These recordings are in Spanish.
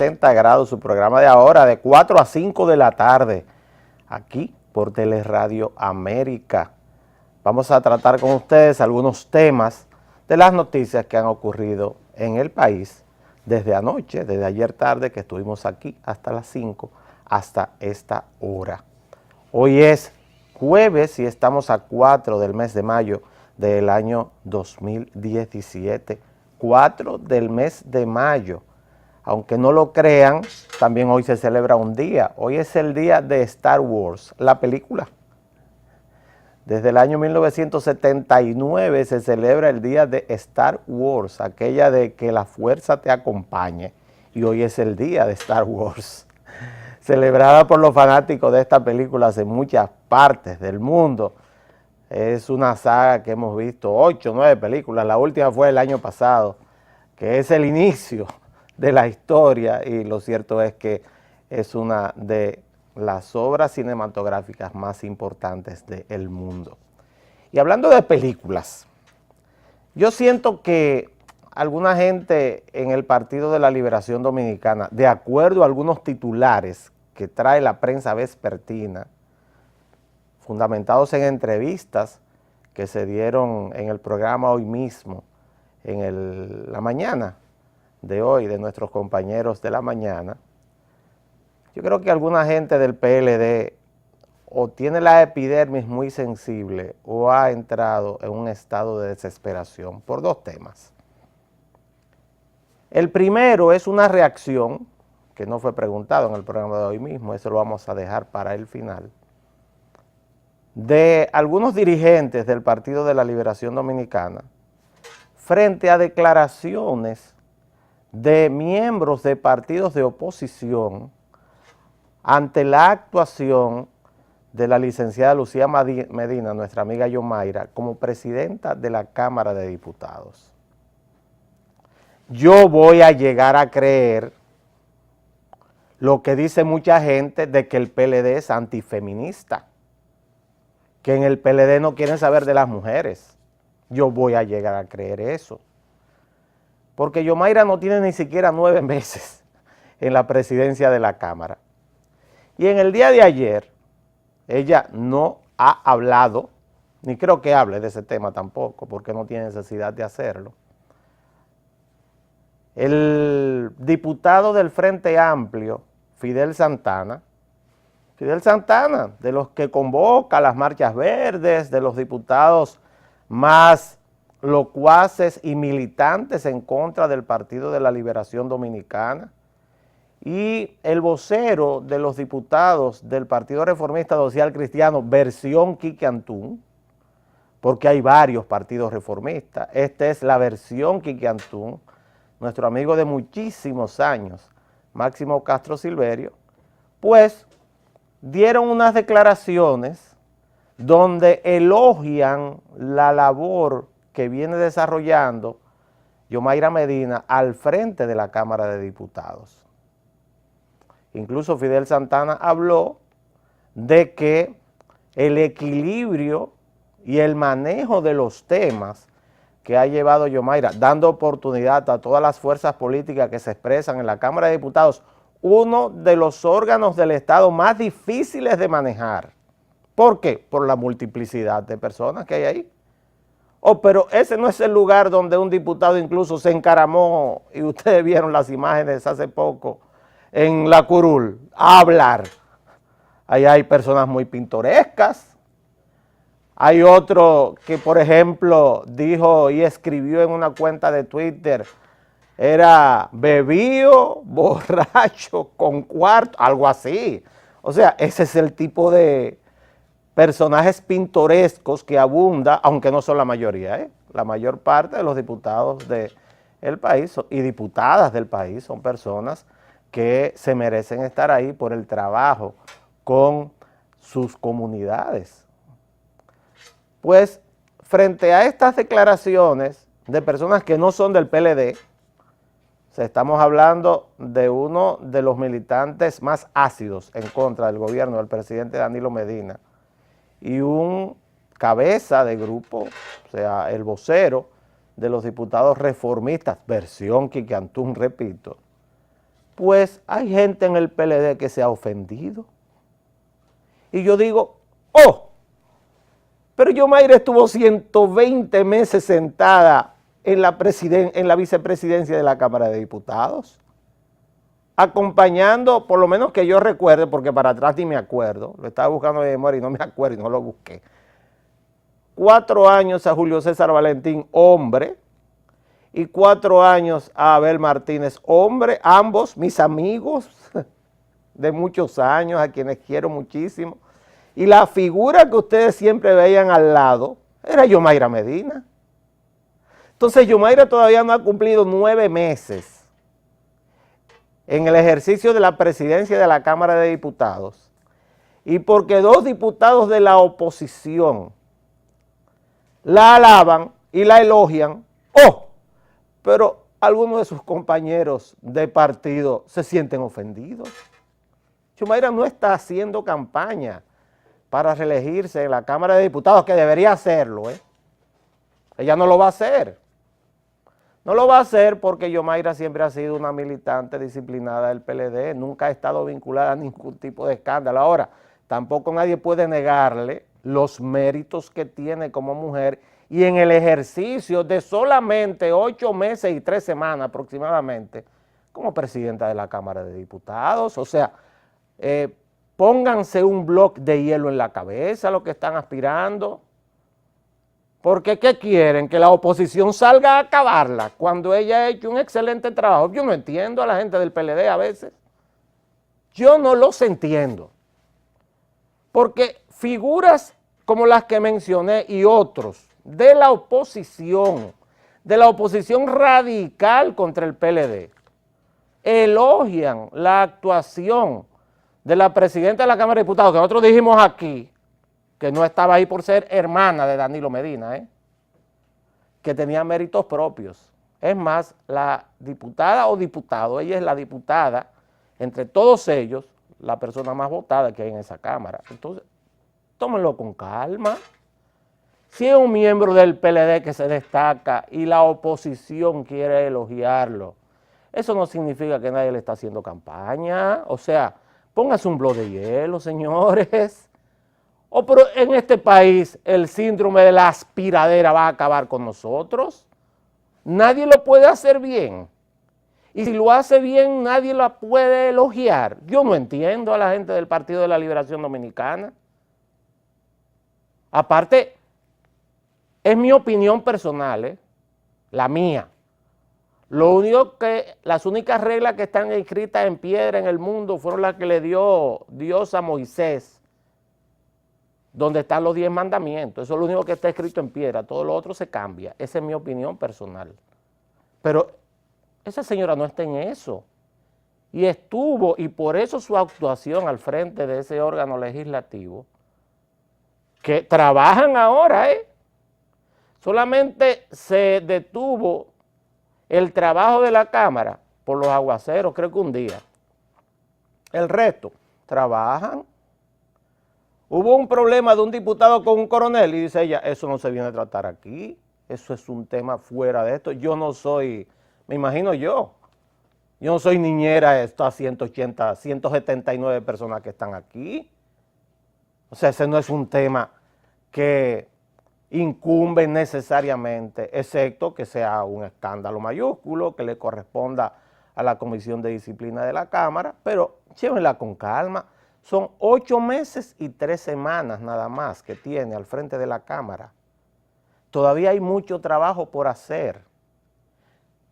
360 grados, su programa de ahora de 4 a 5 de la tarde, aquí por Teleradio América. Vamos a tratar con ustedes algunos temas de las noticias que han ocurrido en el país desde anoche, desde ayer tarde que estuvimos aquí hasta las 5, hasta esta hora. Hoy es jueves y estamos a 4 del mes de mayo del año 2017. 4 del mes de mayo. Aunque no lo crean, también hoy se celebra un día. Hoy es el día de Star Wars, la película. Desde el año 1979 se celebra el día de Star Wars, aquella de que la fuerza te acompañe. Y hoy es el día de Star Wars, celebrada por los fanáticos de esta película en muchas partes del mundo. Es una saga que hemos visto 8 o 9 películas, la última fue el año pasado, que es el inicio de la historia, y lo cierto es que es una de las obras cinematográficas más importantes del mundo. Y hablando de películas, yo siento que alguna gente en el Partido de la Liberación Dominicana, de acuerdo a algunos titulares que trae la prensa vespertina, fundamentados en entrevistas que se dieron en el programa hoy mismo, en la mañana de hoy, de nuestros compañeros de la mañana, yo creo que alguna gente del PLD o tiene la epidermis muy sensible o ha entrado en un estado de desesperación por dos temas. El primero es una reacción, que no fue preguntado en el programa de hoy mismo, eso lo vamos a dejar para el final, de algunos dirigentes del Partido de la Liberación Dominicana frente a declaraciones de miembros de partidos de oposición ante la actuación de la licenciada Lucía Medina, nuestra amiga Yomaira, como presidenta de la Cámara de Diputados. Yo voy a llegar a creer lo que dice mucha gente de que el PLD es antifeminista, que en el PLD no quieren saber de las mujeres. Yo voy a llegar a creer eso. Porque Yomaira no tiene ni siquiera 9 meses en la presidencia de la Cámara. Y en el día de ayer, ella no ha hablado, ni creo que hable de ese tema tampoco, porque no tiene necesidad de hacerlo. El diputado del Frente Amplio, Fidel Santana, de los que convoca las marchas verdes, de los diputados más locuaces y militantes en contra del Partido de la Liberación Dominicana, y el vocero de los diputados del Partido Reformista Social Cristiano, versión Quique Antún, porque hay varios partidos reformistas, esta es la versión Quique Antún, nuestro amigo de muchísimos años, Máximo Castro Silverio, pues dieron unas declaraciones donde elogian la labor que viene desarrollando Yomaira Medina al frente de la Cámara de Diputados. Incluso Fidel Santana habló de que el equilibrio y el manejo de los temas que ha llevado Yomaira, dando oportunidad a todas las fuerzas políticas que se expresan en la Cámara de Diputados, uno de los órganos del Estado más difíciles de manejar. ¿Por qué? Por la multiplicidad de personas que hay ahí. Oh, pero ese no es el lugar donde un diputado incluso se encaramó, y ustedes vieron las imágenes hace poco, en la curul, a hablar. Ahí hay personas muy pintorescas. Hay otro que, por ejemplo, dijo y escribió en una cuenta de Twitter, era bebido, borracho, con cuarto, algo así. O sea, ese es el tipo de personajes pintorescos que abunda, aunque no son la mayoría, la mayor parte de los diputados del país y diputadas del país son personas que se merecen estar ahí por el trabajo con sus comunidades. Pues frente a estas declaraciones de personas que no son del PLD, estamos hablando de uno de los militantes más ácidos en contra del gobierno del presidente Danilo Medina y un cabeza de grupo, o sea, el vocero de los diputados reformistas, versión Quique Antún, repito, pues hay gente en el PLD que se ha ofendido. Y yo digo, oh, pero Yomaira estuvo 120 meses sentada en la vicepresidencia de la Cámara de Diputados, acompañando, por lo menos que yo recuerde, porque para atrás ni me acuerdo, lo estaba buscando de memoria y no me acuerdo y no lo busqué, 4 años a Julio César Valentín, hombre, y 4 años a Abel Martínez, hombre, ambos mis amigos de muchos años, a quienes quiero muchísimo, y la figura que ustedes siempre veían al lado era Yomaira Medina. Entonces Yomaira todavía no ha cumplido 9 meses en el ejercicio de la presidencia de la Cámara de Diputados, y porque 2 diputados de la oposición la alaban y la elogian, ¡oh! Pero algunos de sus compañeros de partido se sienten ofendidos. Yomaira no está haciendo campaña para reelegirse en la Cámara de Diputados, que debería hacerlo, Ella no lo va a hacer. No lo va a hacer porque Yomaira siempre ha sido una militante disciplinada del PLD, nunca ha estado vinculada a ningún tipo de escándalo. Ahora, tampoco nadie puede negarle los méritos que tiene como mujer y en el ejercicio de solamente 8 meses y 3 semanas aproximadamente como presidenta de la Cámara de Diputados. O sea, pónganse un bloque de hielo en la cabeza lo que están aspirando. Porque ¿qué quieren? Que la oposición salga a acabarla cuando ella ha hecho un excelente trabajo. Yo no entiendo a la gente del PLD a veces. Yo no los entiendo. Porque figuras como las que mencioné y otros de la oposición radical contra el PLD, elogian la actuación de la presidenta de la Cámara de Diputados, que nosotros dijimos aquí, que no estaba ahí por ser hermana de Danilo Medina, que tenía méritos propios. Es más, la diputada o diputado, ella es la diputada, entre todos ellos, la persona más votada que hay en esa Cámara. Entonces, tómenlo con calma. Si es un miembro del PLD que se destaca y la oposición quiere elogiarlo, eso no significa que nadie le está haciendo campaña. O sea, póngase un bloque de hielo, señores. Pero en este país el síndrome de la aspiradera va a acabar con nosotros. Nadie lo puede hacer bien. Y si lo hace bien, nadie la puede elogiar. Yo no entiendo a la gente del Partido de la Liberación Dominicana. Aparte, es mi opinión personal, la mía. Las únicas reglas que están escritas en piedra en el mundo fueron las que le dio Dios a Moisés, donde están los 10 mandamientos. Eso es lo único que está escrito en piedra, todo lo otro se cambia. Esa es mi opinión personal. Pero esa señora no está en eso. Y estuvo, y por eso su actuación al frente de ese órgano legislativo, que trabajan ahora, solamente se detuvo el trabajo de la Cámara por los aguaceros, creo que un día. El resto, trabajan. Hubo un problema de un diputado con un coronel y dice ella, eso no se viene a tratar aquí, eso es un tema fuera de esto. Yo no soy, me imagino yo no soy niñera de estas 180, 179 personas que están aquí. O sea, ese no es un tema que incumbe necesariamente, excepto que sea un escándalo mayúsculo, que le corresponda a la Comisión de Disciplina de la Cámara, pero llévenla con calma. Son 8 meses y 3 semanas nada más que tiene al frente de la Cámara. Todavía hay mucho trabajo por hacer.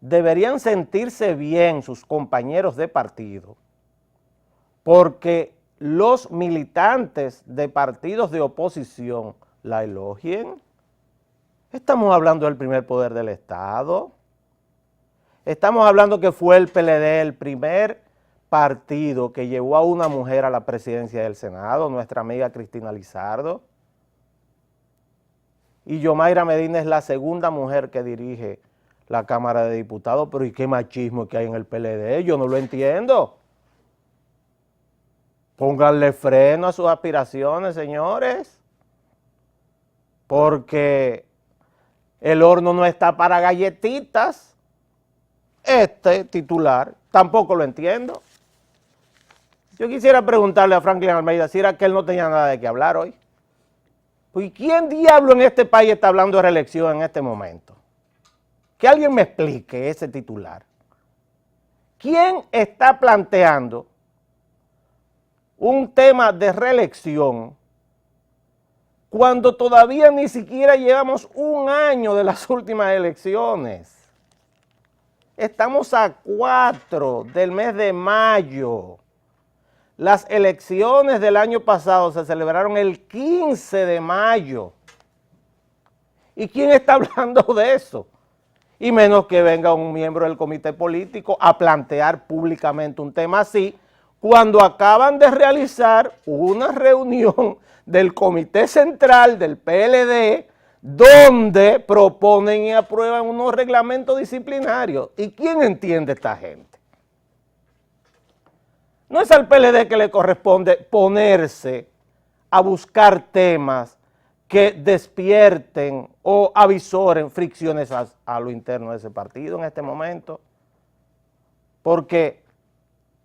Deberían sentirse bien sus compañeros de partido, porque los militantes de partidos de oposición la elogien. Estamos hablando del primer poder del Estado. Estamos hablando que fue el PLD el primer partido que llevó a una mujer a la presidencia del Senado, nuestra amiga Cristina Lizardo. Y Yomaira Medina es la segunda mujer que dirige la Cámara de Diputados. Pero ¿y qué machismo que hay en el PLD? Yo no lo entiendo. Pónganle freno a sus aspiraciones, señores, porque el horno no está para galletitas. este titular, tampoco lo entiendo. Yo quisiera preguntarle a Franklin Almeida si era que él no tenía nada de qué hablar hoy. Pues, ¿quién diablo en este país está hablando de reelección en este momento? Que alguien me explique ese titular. ¿Quién está planteando un tema de reelección cuando todavía ni siquiera llevamos un año de las últimas elecciones? Estamos a 4 del mes de mayo. Las elecciones del año pasado se celebraron el 15 de mayo. ¿Y quién está hablando de eso? Y menos que venga un miembro del comité político a plantear públicamente un tema así, cuando acaban de realizar una reunión del Comité Central del PLD, donde proponen y aprueban unos reglamentos disciplinarios. ¿Y quién entiende esta gente? No es al PLD que le corresponde ponerse a buscar temas que despierten o avisoren fricciones a lo interno de ese partido en este momento, porque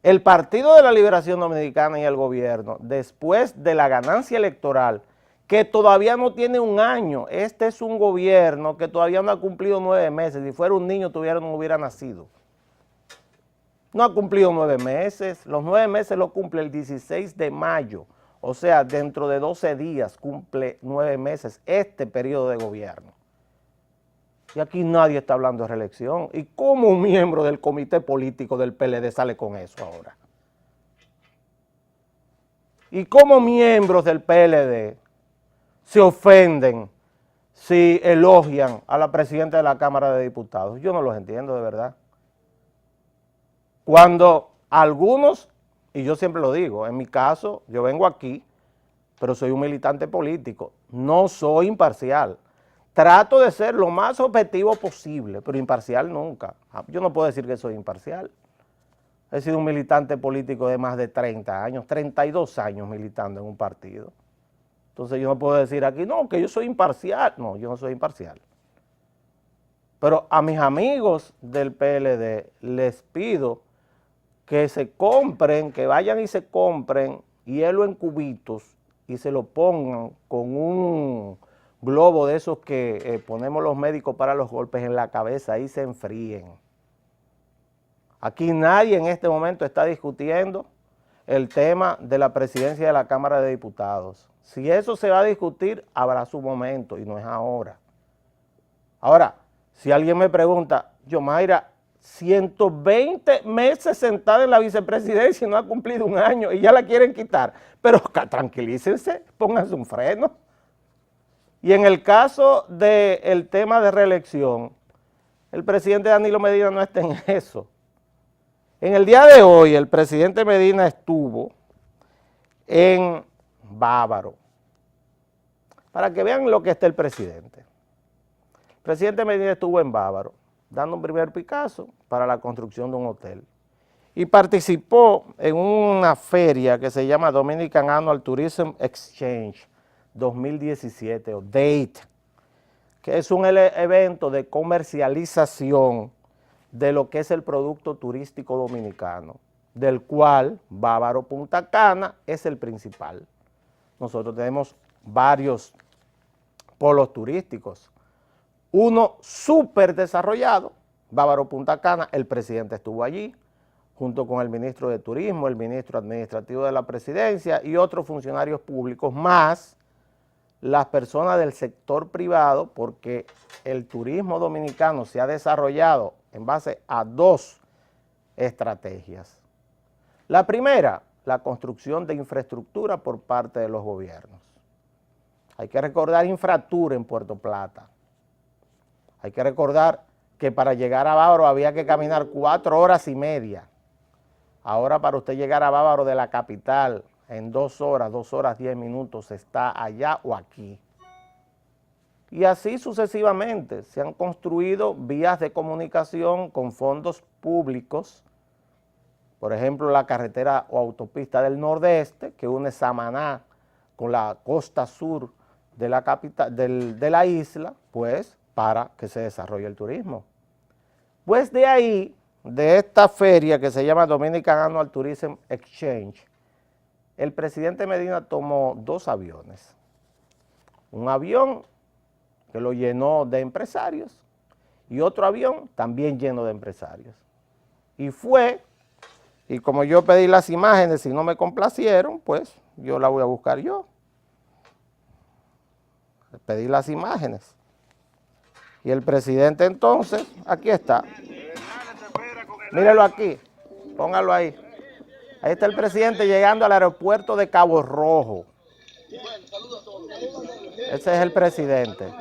el Partido de la Liberación Dominicana y el gobierno, después de la ganancia electoral, que todavía no tiene un año, este es un gobierno que todavía no ha cumplido 9 meses, si fuera un niño todavía no hubiera nacido. No ha cumplido 9 meses, los 9 meses lo cumple el 16 de mayo, o sea, dentro de 12 días cumple 9 meses este periodo de gobierno. Y aquí nadie está hablando de reelección. ¿Y cómo un miembro del comité político del PLD sale con eso ahora? ¿Y cómo miembros del PLD se ofenden si elogian a la presidenta de la Cámara de Diputados? Yo no los entiendo, de verdad. Cuando algunos, y yo siempre lo digo, en mi caso, yo vengo aquí, pero soy un militante político, no soy imparcial. Trato de ser lo más objetivo posible, pero imparcial nunca. Yo no puedo decir que soy imparcial. He sido un militante político de más de 30 años, 32 años militando en un partido. Entonces yo no puedo decir aquí, no, que yo soy imparcial. No, yo no soy imparcial. Pero a mis amigos del PLD les pido que se compren, que vayan y se compren hielo en cubitos y se lo pongan con un globo de esos que ponemos los médicos para los golpes en la cabeza y se enfríen. Aquí nadie en este momento está discutiendo el tema de la presidencia de la Cámara de Diputados. Si eso se va a discutir, habrá su momento y no es ahora. Ahora, si alguien me pregunta, Yomaira, 120 meses sentada en la vicepresidencia y no ha cumplido un año y ya la quieren quitar. Pero tranquilícense, pónganse un freno. Y en el caso del tema de reelección, el presidente Danilo Medina no está en eso. En el día de hoy, el presidente Medina estuvo en Bávaro, para que vean lo que está el presidente. El presidente Medina estuvo en Bávaro, dando un primer Picasso para la construcción de un hotel. Y participó en una feria que se llama Dominican Annual Tourism Exchange 2017, o DATE, que es un evento de comercialización de lo que es el producto turístico dominicano, del cual Bávaro Punta Cana es el principal. Nosotros tenemos varios polos turísticos. Uno súper desarrollado, Bávaro Punta Cana, el presidente estuvo allí, junto con el ministro de Turismo, el ministro administrativo de la presidencia y otros funcionarios públicos, más las personas del sector privado, porque el turismo dominicano se ha desarrollado en base a 2 estrategias. La primera, la construcción de infraestructura por parte de los gobiernos. Hay que recordar Infratur en Puerto Plata. Hay que recordar que para llegar a Bávaro había que caminar 4 horas y media. Ahora para usted llegar a Bávaro de la capital en 2 horas 10 minutos, está allá o aquí. Y así sucesivamente se han construido vías de comunicación con fondos públicos, por ejemplo la carretera o autopista del Nordeste que une Samaná con la costa sur de la capital, de la isla, pues para que se desarrolle el turismo. Pues de ahí de esta feria que se llama Dominican Annual Tourism Exchange, el presidente Medina tomó 2 aviones. Un avión que lo llenó de empresarios y otro avión también lleno de empresarios. Y fue, y como yo pedí las imágenes, si no me complacieron, pues yo la voy a buscar yo. Pedí las imágenes. Y el presidente entonces, aquí está. Míralo aquí, póngalo ahí. Ahí está el presidente llegando al aeropuerto de Cabo Rojo. Ese es el presidente.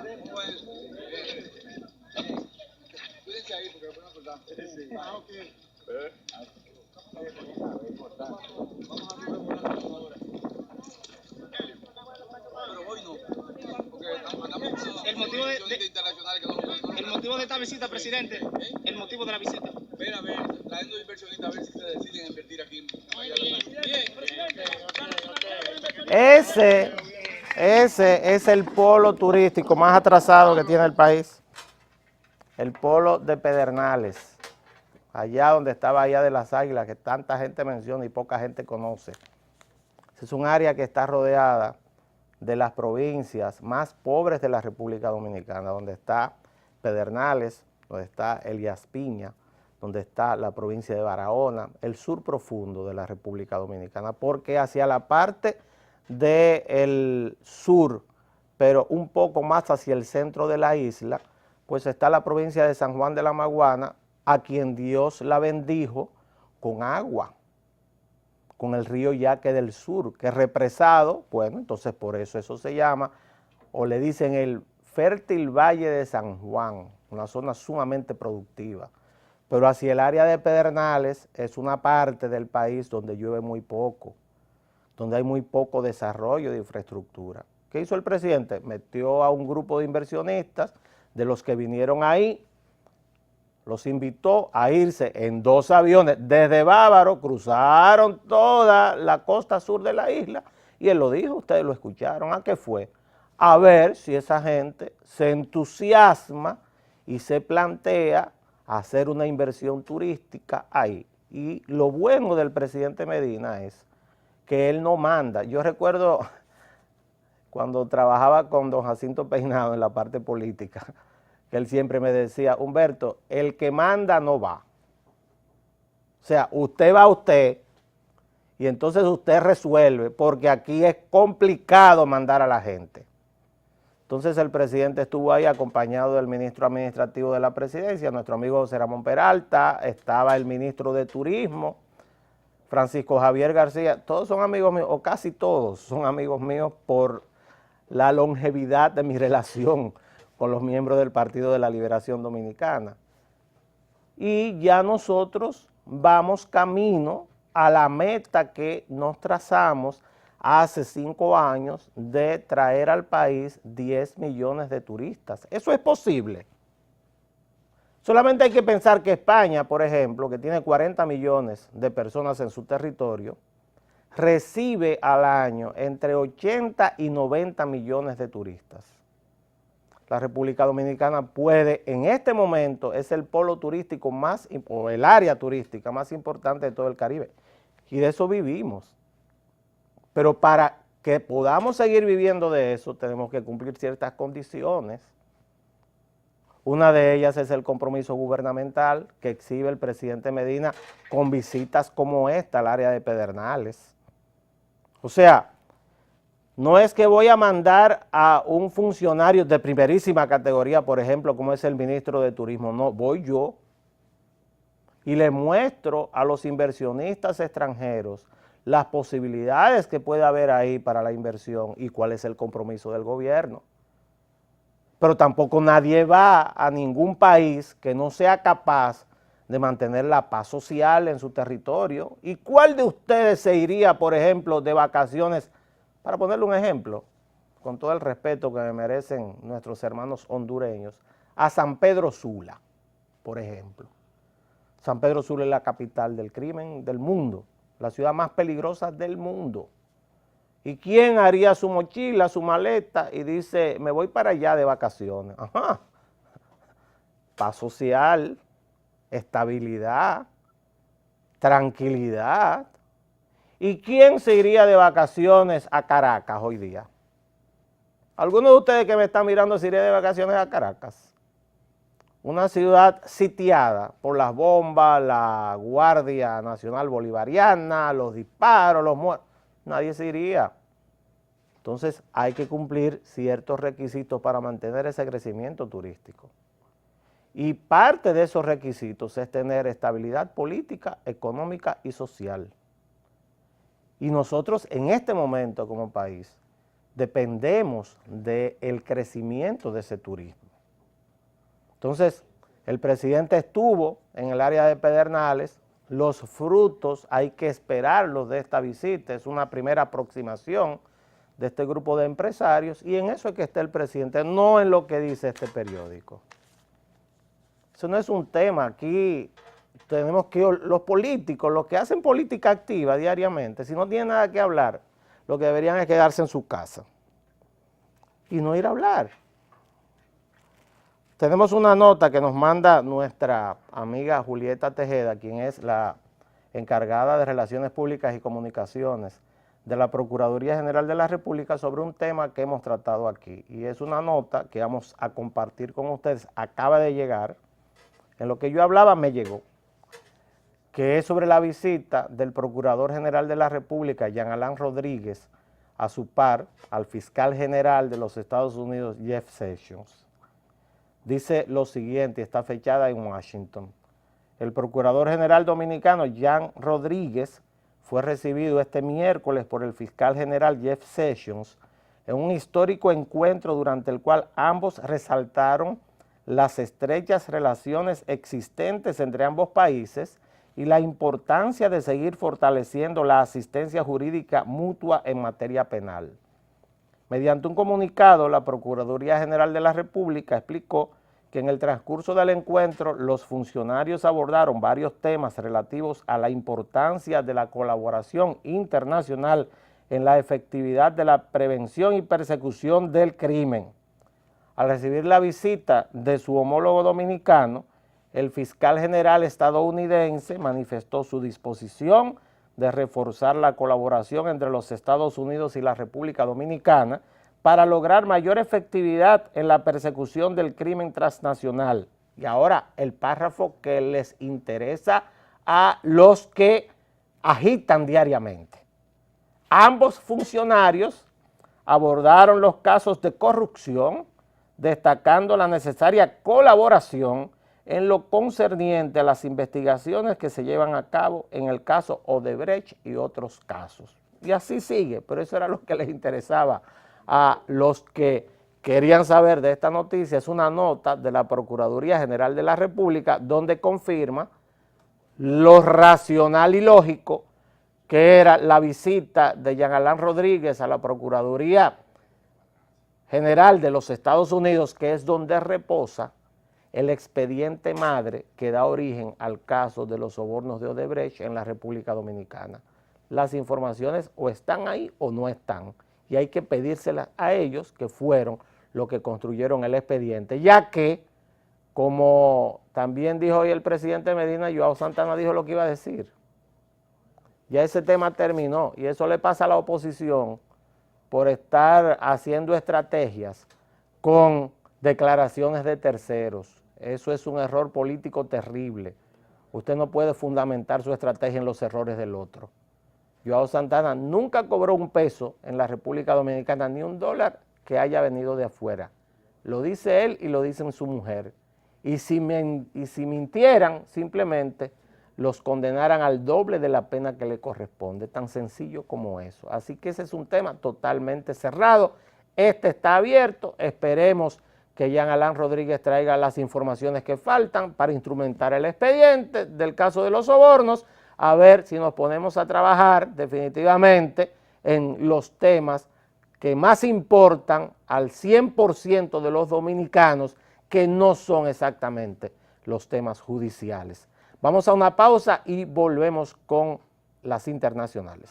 El motivo de esta visita, presidente, el motivo de la visita. Ven a ver, trayendo inversionistas a ver si se deciden invertir aquí. Ese es el polo turístico más atrasado que tiene el país. El polo de Pedernales, allá donde está Bahía de las Águilas, que tanta gente menciona y poca gente conoce. Es un área que está rodeada de las provincias más pobres de la República Dominicana, donde está Pedernales, donde está Elías Piña, donde está la provincia de Barahona, el sur profundo de la República Dominicana, porque hacia la parte del sur, pero un poco más hacia el centro de la isla, pues está la provincia de San Juan de la Maguana, a quien Dios la bendijo con agua, con el río Yaque del Sur, que es represado, bueno, entonces por eso se llama, o le dicen el fértil Valle de San Juan, una zona sumamente productiva. Pero hacia el área de Pedernales es una parte del país donde llueve muy poco, donde hay muy poco desarrollo de infraestructura. ¿Qué hizo el presidente? Metió a un grupo de inversionistas, de los que vinieron ahí, los invitó a irse en 2 aviones desde Bávaro, cruzaron toda la costa sur de la isla, y él lo dijo, ustedes lo escucharon. ¿A qué fue? A ver si esa gente se entusiasma y se plantea hacer una inversión turística ahí. Y lo bueno del presidente Medina es que él no manda. Yo recuerdo cuando trabajaba con don Jacinto Peinado en la parte política, que él siempre me decía, Humberto, el que manda no va. O sea, usted va a usted y entonces usted resuelve, porque aquí es complicado mandar a la gente. Entonces el presidente estuvo ahí acompañado del ministro administrativo de la presidencia, nuestro amigo José Ramón Peralta, estaba el ministro de Turismo, Francisco Javier García, todos son amigos míos, o casi todos son amigos míos por la longevidad de mi relación con los miembros del Partido de la Liberación Dominicana. Y ya nosotros vamos camino a la meta que nos trazamos hace 5 años de traer al país 10 millones de turistas. Eso es posible. Solamente hay que pensar que España, por ejemplo, que tiene 40 millones de personas en su territorio, recibe al año entre 80 y 90 millones de turistas. La República Dominicana puede, en este momento, es el polo turístico más, o el área turística más importante de todo el Caribe. Y de eso vivimos. Pero para que podamos seguir viviendo de eso, tenemos que cumplir ciertas condiciones. Una de ellas es el compromiso gubernamental que exhibe el presidente Medina con visitas como esta al área de Pedernales. O sea, no es que voy a mandar a un funcionario de primerísima categoría, por ejemplo, como es el ministro de Turismo, no, voy yo y le muestro a los inversionistas extranjeros las posibilidades que puede haber ahí para la inversión y cuál es el compromiso del gobierno. Pero tampoco nadie va a ningún país que no sea capaz de mantener la paz social en su territorio. ¿Y cuál de ustedes se iría, por ejemplo, de vacaciones, para ponerle un ejemplo, con todo el respeto que me merecen nuestros hermanos hondureños, a San Pedro Sula, por ejemplo? San Pedro Sula es la capital del crimen del mundo, la ciudad más peligrosa del mundo. ¿Y quién haría su mochila, su maleta y dice, me voy para allá de vacaciones? Ajá, paz social, estabilidad, tranquilidad. ¿Y quién se iría de vacaciones a Caracas hoy día? ¿Alguno de ustedes que me están mirando se iría de vacaciones a Caracas? Una ciudad sitiada por las bombas, la Guardia Nacional Bolivariana, los disparos, los muertos. Nadie se iría. Entonces hay que cumplir ciertos requisitos para mantener ese crecimiento turístico. Y parte de esos requisitos es tener estabilidad política, económica y social. Y nosotros en este momento como país dependemos del crecimiento de ese turismo. Entonces, el presidente estuvo en el área de Pedernales, los frutos hay que esperarlos de esta visita, es una primera aproximación de este grupo de empresarios y en eso es que está el presidente, no en lo que dice este periódico. Eso no es un tema, aquí tenemos que, los políticos, los que hacen política activa diariamente, si no tienen nada que hablar, lo que deberían es quedarse en su casa y no ir a hablar. Tenemos una nota que nos manda nuestra amiga Julieta Tejeda, quien es la encargada de Relaciones Públicas y Comunicaciones de la Procuraduría General de la República sobre un tema que hemos tratado aquí. Y es una nota que vamos a compartir con ustedes, acaba de llegar, en lo que yo hablaba me llegó, que es sobre la visita del Procurador General de la República, Jean Alain Rodríguez, a su par, al fiscal general de los Estados Unidos, Jeff Sessions. Dice lo siguiente, está fechada en Washington. El Procurador General dominicano, Jean Rodríguez, fue recibido este miércoles por el fiscal general Jeff Sessions en un histórico encuentro durante el cual ambos resaltaron las estrechas relaciones existentes entre ambos países y la importancia de seguir fortaleciendo la asistencia jurídica mutua en materia penal. Mediante un comunicado, la Procuraduría General de la República explicó que en el transcurso del encuentro los funcionarios abordaron varios temas relativos a la importancia de la colaboración internacional en la efectividad de la prevención y persecución del crimen. Al recibir la visita de su homólogo dominicano, el fiscal general estadounidense manifestó su disposición de reforzar la colaboración entre los Estados Unidos y la República Dominicana para lograr mayor efectividad en la persecución del crimen transnacional. Y ahora el párrafo que les interesa a los que agitan diariamente. Ambos funcionarios abordaron los casos de corrupción, destacando la necesaria colaboración en lo concerniente a las investigaciones que se llevan a cabo en el caso Odebrecht y otros casos. Y así sigue, pero eso era lo que les interesaba a los que querían saber de esta noticia. Es una nota de la Procuraduría General de la República donde confirma lo racional y lógico que era la visita de Jean Alain Rodríguez a la Procuraduría General de los Estados Unidos, que es donde reposa el expediente madre que da origen al caso de los sobornos de Odebrecht en la República Dominicana. Las informaciones o están ahí o no están, y hay que pedírselas a ellos, que fueron los que construyeron el expediente, ya que, como también dijo hoy el presidente Medina, Joao Santana dijo lo que iba a decir. Ya ese tema terminó, y eso le pasa a la oposición por estar haciendo estrategias con declaraciones de terceros. Eso es un error político terrible. Usted no puede fundamentar su estrategia en los errores del otro. Joao Santana nunca cobró un peso en la República Dominicana, ni un dólar que haya venido de afuera. Lo dice él y lo dicen su mujer. Y si mintieran, simplemente los condenaran al doble de la pena que le corresponde, tan sencillo como eso. Así que ese es un tema totalmente cerrado. Este está abierto, esperemos que Jean Alain Rodríguez traiga las informaciones que faltan para instrumentar el expediente del caso de los sobornos, a ver si nos ponemos a trabajar definitivamente en los temas que más importan al 100% de los dominicanos, que no son exactamente los temas judiciales. Vamos a una pausa y volvemos con las internacionales.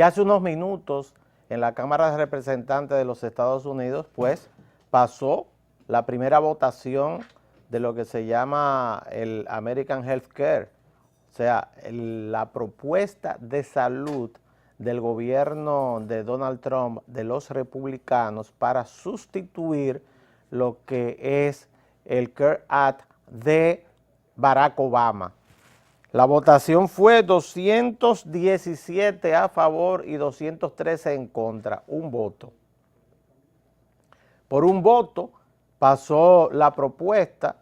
Y hace unos minutos en la Cámara de Representantes de los Estados Unidos, pues pasó la primera votación de lo que se llama el American Health Care, o sea, la propuesta de salud del gobierno de Donald Trump, de los republicanos, para sustituir lo que es el CARE Act de Barack Obama. La votación fue 217 a favor y 213 en contra, un voto. Por un voto pasó la propuesta.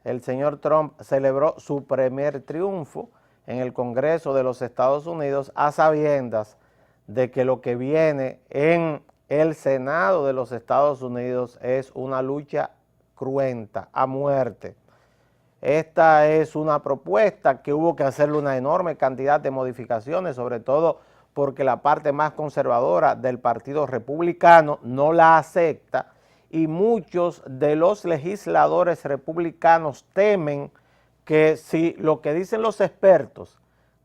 El señor Trump celebró su primer triunfo en el Congreso de los Estados Unidos a sabiendas de que lo que viene en el Senado de los Estados Unidos es una lucha cruenta, a muerte. Esta es una propuesta que hubo que hacerle una enorme cantidad de modificaciones, sobre todo porque la parte más conservadora del Partido Republicano no la acepta, y muchos de los legisladores republicanos temen que si lo que dicen los expertos,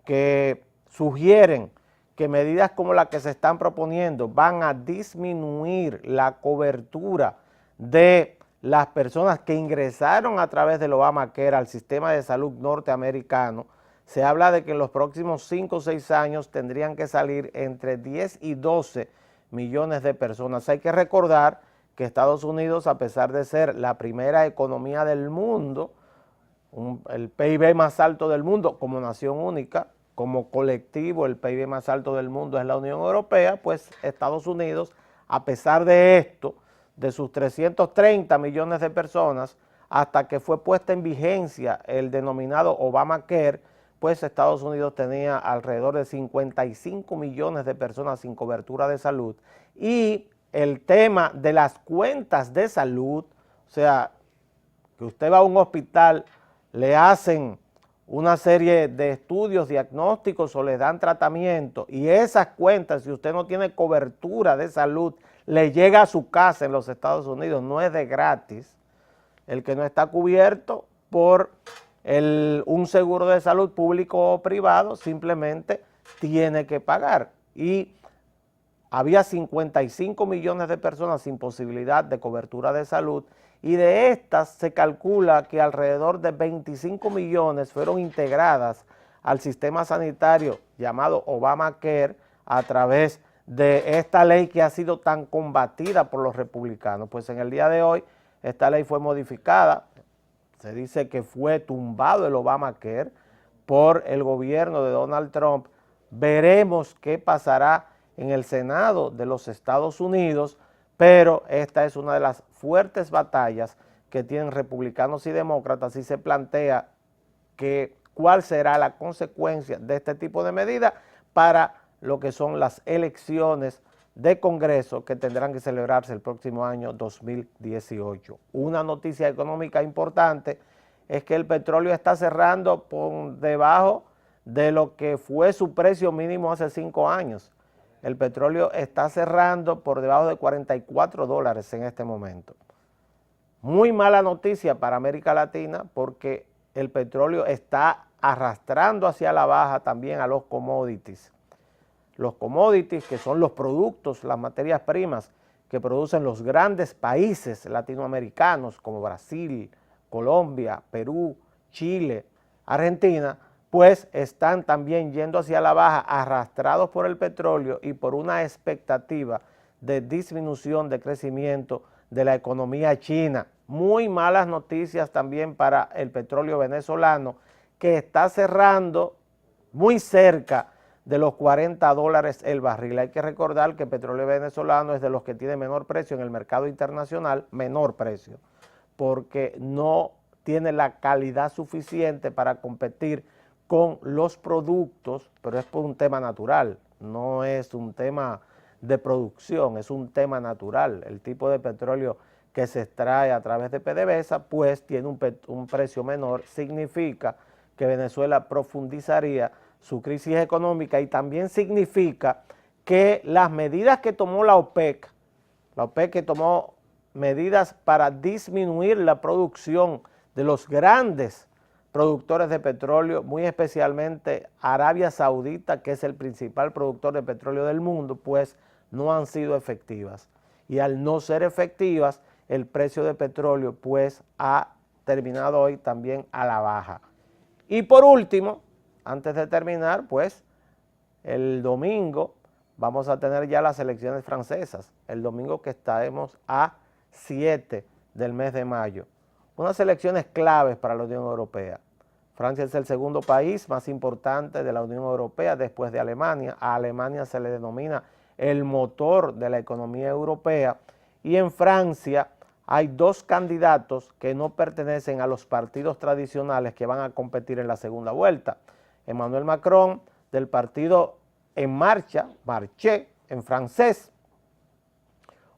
que sugieren que medidas como las que se están proponiendo van a disminuir la cobertura de las personas que ingresaron a través del Obamacare al sistema de salud norteamericano, se habla de que en los próximos 5 o 6 años tendrían que salir entre 10 y 12 millones de personas. Hay que recordar que Estados Unidos, a pesar de ser la primera economía del mundo, el PIB más alto del mundo como nación única, como colectivo, el PIB más alto del mundo es la Unión Europea, pues Estados Unidos, a pesar de esto, de sus 330 millones de personas, hasta que fue puesta en vigencia el denominado Obamacare, pues Estados Unidos tenía alrededor de 55 millones de personas sin cobertura de salud. Y el tema de las cuentas de salud, o sea, que usted va a un hospital, le hacen una serie de estudios diagnósticos o le dan tratamiento, y esas cuentas, si usted no tiene cobertura de salud, le llega a su casa en los Estados Unidos, no es de gratis. El que no está cubierto por un seguro de salud público o privado simplemente tiene que pagar. Y había 55 millones de personas sin posibilidad de cobertura de salud, y de estas se calcula que alrededor de 25 millones fueron integradas al sistema sanitario llamado Obamacare a través de esta ley que ha sido tan combatida por los republicanos. Pues en el día de hoy esta ley fue modificada, se dice que fue tumbado el Obamacare por el gobierno de Donald Trump. Veremos qué pasará en el Senado de los Estados Unidos, pero esta es una de las fuertes batallas que tienen republicanos y demócratas, y se plantea que cuál será la consecuencia de este tipo de medidas para lo que son las elecciones de Congreso que tendrán que celebrarse el próximo año 2018. Una noticia económica importante es que el petróleo está cerrando por debajo de lo que fue su precio mínimo hace 5 años. El petróleo está cerrando por debajo de $44 en este momento. Muy mala noticia para América Latina, porque el petróleo está arrastrando hacia la baja también a los commodities. Los commodities, que son los productos, las materias primas que producen los grandes países latinoamericanos como Brasil, Colombia, Perú, Chile, Argentina, pues están también yendo hacia la baja, arrastrados por el petróleo y por una expectativa de disminución de crecimiento de la economía china. Muy malas noticias también para el petróleo venezolano, que está cerrando muy cerca de los $40 el barril. Hay que recordar que el petróleo venezolano es de los que tiene menor precio en el mercado internacional, menor precio, porque no tiene la calidad suficiente para competir con los productos, pero es por un tema natural, no es un tema de producción, es un tema natural. El tipo de petróleo que se extrae a través de PDVSA, pues tiene un precio menor, significa que Venezuela profundizaría su crisis económica, y también significa que las medidas que tomó la OPEC que tomó medidas para disminuir la producción de los grandes productores de petróleo, muy especialmente Arabia Saudita, que es el principal productor de petróleo del mundo, pues no han sido efectivas. Y al no ser efectivas, el precio de petróleo pues ha terminado hoy también a la baja. Y por último, antes de terminar, pues el domingo vamos a tener ya las elecciones francesas, el domingo que estaremos a 7 del mes de mayo. Unas elecciones claves para la Unión Europea. Francia es el segundo país más importante de la Unión Europea después de Alemania. A Alemania se le denomina el motor de la economía europea. Y en Francia hay dos candidatos que no pertenecen a los partidos tradicionales que van a competir en la segunda vuelta. Emmanuel Macron, del partido En Marcha, Marché, en francés,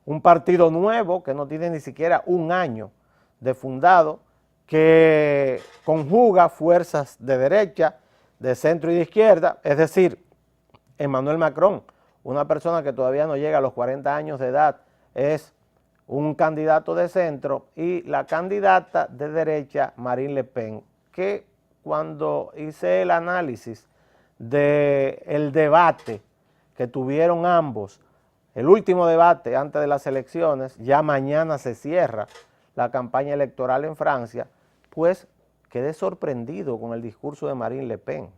un partido nuevo que no tiene ni siquiera un año de fundado, que conjuga fuerzas de derecha, de centro y de izquierda, es decir, Emmanuel Macron, una persona que todavía no llega a los 40 años de edad, es un candidato de centro, y la candidata de derecha, Marine Le Pen, que cuando hice el análisis del debate que tuvieron ambos, el último debate antes de las elecciones, ya mañana se cierra la campaña electoral en Francia, pues quedé sorprendido con el discurso de Marine Le Pen.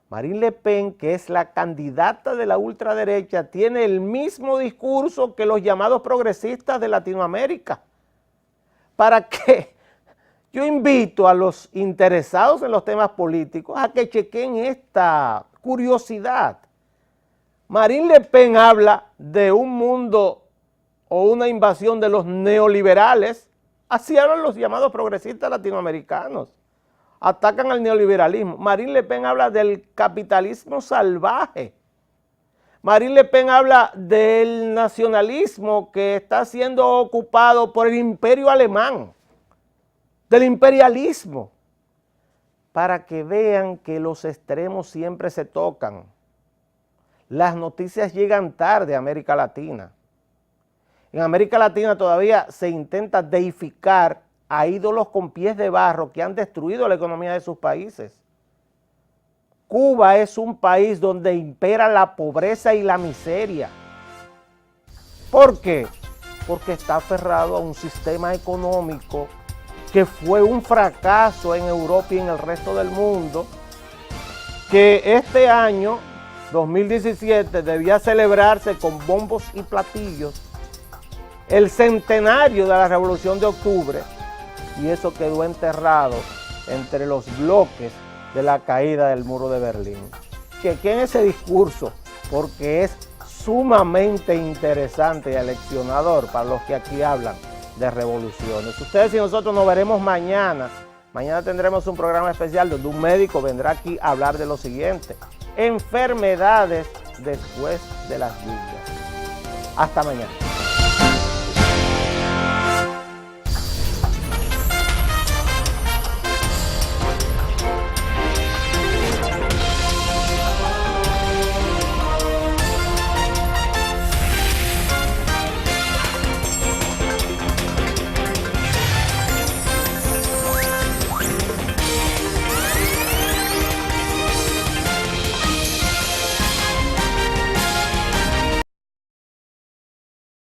Marine Le Pen, que es la candidata de la ultraderecha, tiene el mismo discurso que los llamados progresistas de Latinoamérica. ¿Para qué? Yo invito a los interesados en los temas políticos a que chequen esta curiosidad. Marine Le Pen habla de un mundo o una invasión de los neoliberales. Así hablan los llamados progresistas latinoamericanos. Atacan al neoliberalismo. Marine Le Pen habla del capitalismo salvaje. Marine Le Pen habla del nacionalismo que está siendo ocupado por el imperio alemán, del imperialismo, para que vean que los extremos siempre se tocan. Las noticias llegan tarde a América Latina. En América Latina todavía se intenta deificar a ídolos con pies de barro que han destruido la economía de sus países. Cuba es un país donde impera la pobreza y la miseria. ¿Por qué? Porque está aferrado a un sistema económico que fue un fracaso en Europa y en el resto del mundo, que este año, 2017, debía celebrarse con bombos y platillos el centenario de la Revolución de Octubre, y eso quedó enterrado entre los bloques de la caída del muro de Berlín. Chequen ese discurso porque es sumamente interesante y aleccionador para los que aquí hablan de revoluciones. Ustedes y nosotros nos veremos mañana. Mañana tendremos un programa especial donde un médico vendrá aquí a hablar de lo siguiente: enfermedades después de las lluvias. Hasta mañana.